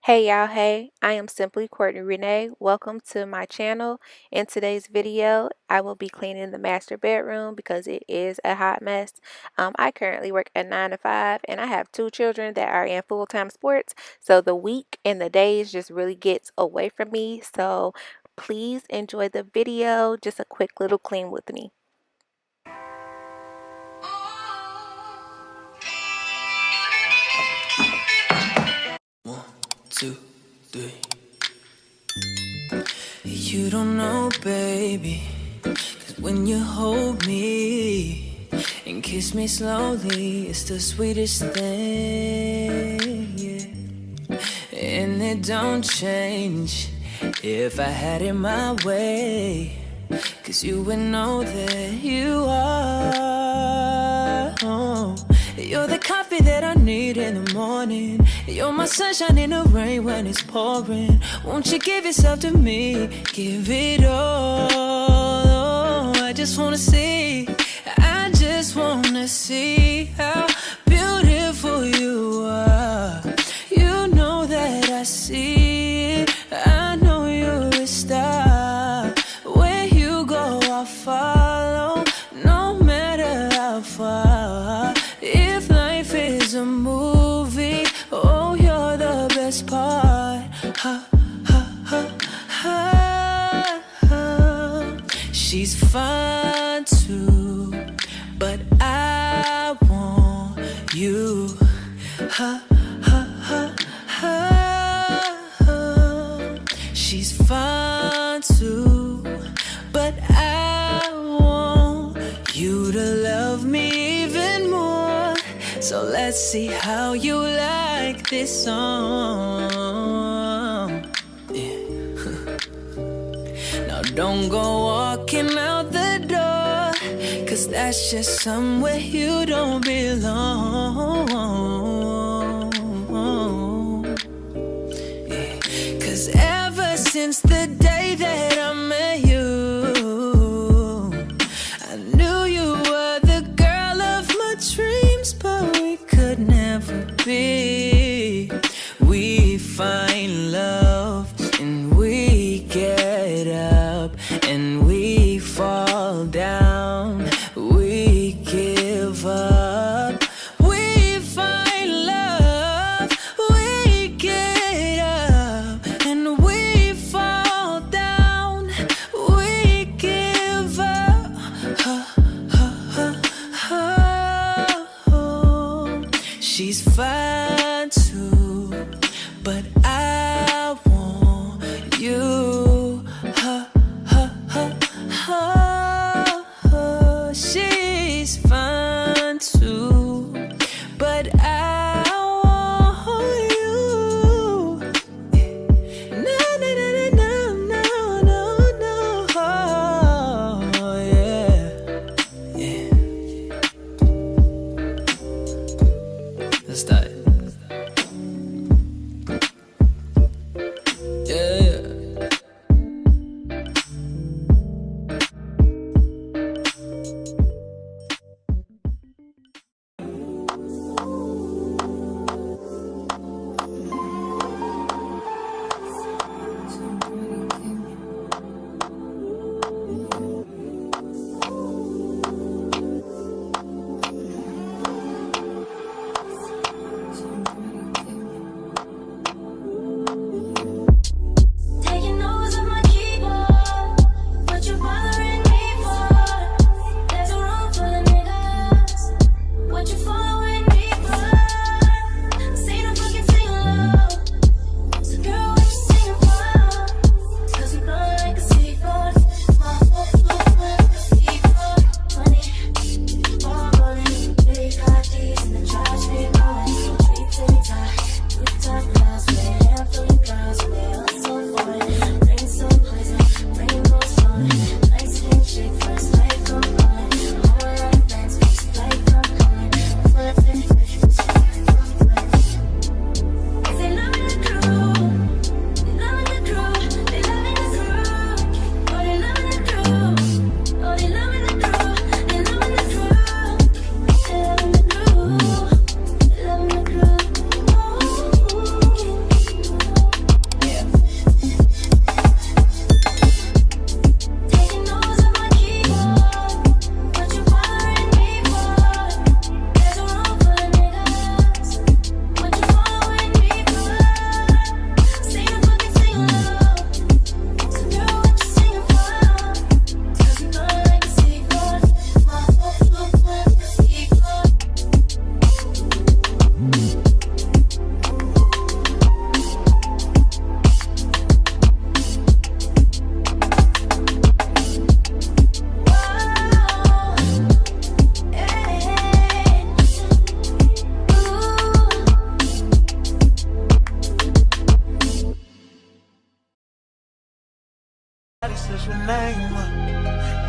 Hey y'all, hey, I am simply Courtney Renee. Welcome to my channel. In today's video, I will be cleaning the master bedroom because it is a hot mess. I currently work a 9 to 5 and I have two children that are in full-time sports. So the week and the days just really gets away from me. So please enjoy the video. Just a quick little clean with me. One, two, three. You don't know, baby, 'cause when you hold me and kiss me slowly, it's the sweetest thing, yeah. And it don't change if I had it my way, 'cause you would know that you are. You're the coffee that I need in the morning. You're my sunshine in the rain when it's pouring. Won't you give yourself to me? Give it all. I just wanna see how beautiful you are. You know that I see it. I know you're a star. Where you go, I'll follow, no matter how far. If life is a movie, oh, you're the best part. Ha, ha, ha, ha. She's fine too, but I want you. Ha, ha, ha, ha. She's fine too, but I want you to love me even more. So let's see how you like this song. Yeah. Now don't go walking out the door, 'cause that's just somewhere you don't belong. Yeah. 'Cause ever since the day that I met you, I knew you were the girl of my dreams, but we could never be. We find love and we get up and we fall down. We give up. We find love. We get up and we fall down. We give up. She's fine too, but I want you. Ha, ha, ha,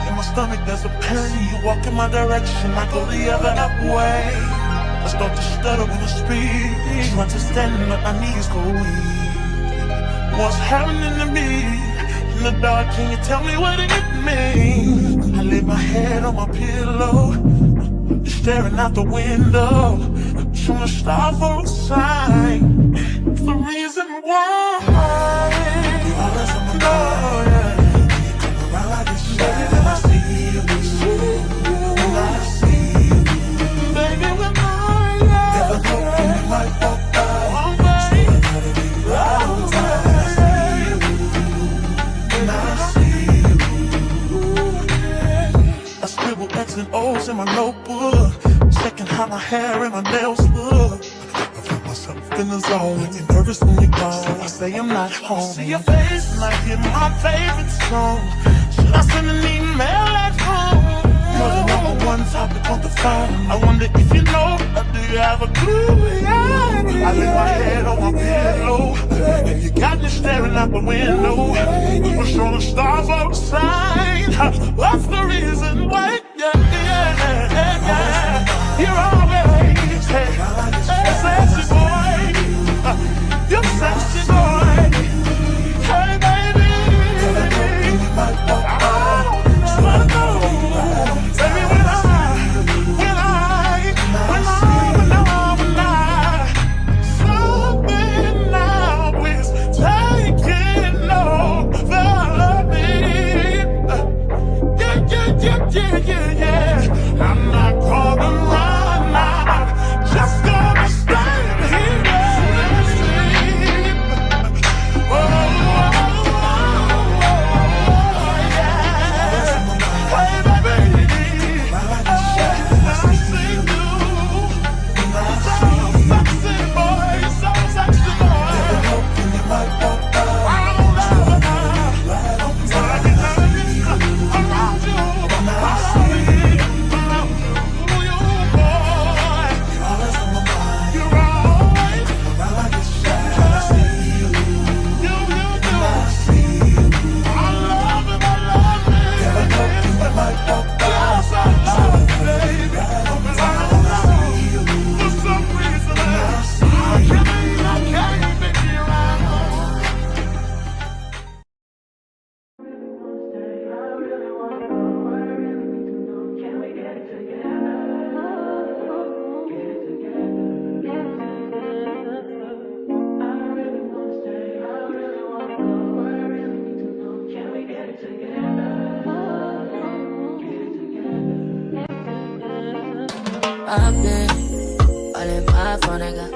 In my stomach there's a pain. You walk in my direction, I go the other way. I start to stutter when I speak. Trying to stand but my knees go weak. What's happening to me? In the dark, can you tell me what it means? I lay my head on my pillow, staring out the window, trying to stop for a sign. It's the reason why you always on my mind. Yeah. You come around like this, baby, when I see you, when I see you, baby, when I never know when you might walk by. So I gotta be right on time. When I see you, when I see you, I scribble X and O's in my notebook, checking how my hair and my nails look. I find myself in the zone, when you're nervous when you're gone. I say I'm not home. See your face and I hear my favorite song. Should I send an email at home? You're the number one topic on the phone. I wonder if you know, or do you have a clue? Yeah. I lay my head on my pillow, and you got me staring out the window. We're showing the stars outside. What's the reason why? Yeah, yeah, yeah, yeah. You're always sexy boy. You're sexy boy. Hey baby, I just wanna know, baby, something now is taking over me. Yeah. I'm not gonna run out, just gonna stand here and sleep. Yeah. Hey, baby, I see you. So sexy, boy, so sexy, boy. I don't know, but I can have it around you. I've been all in my phone, I got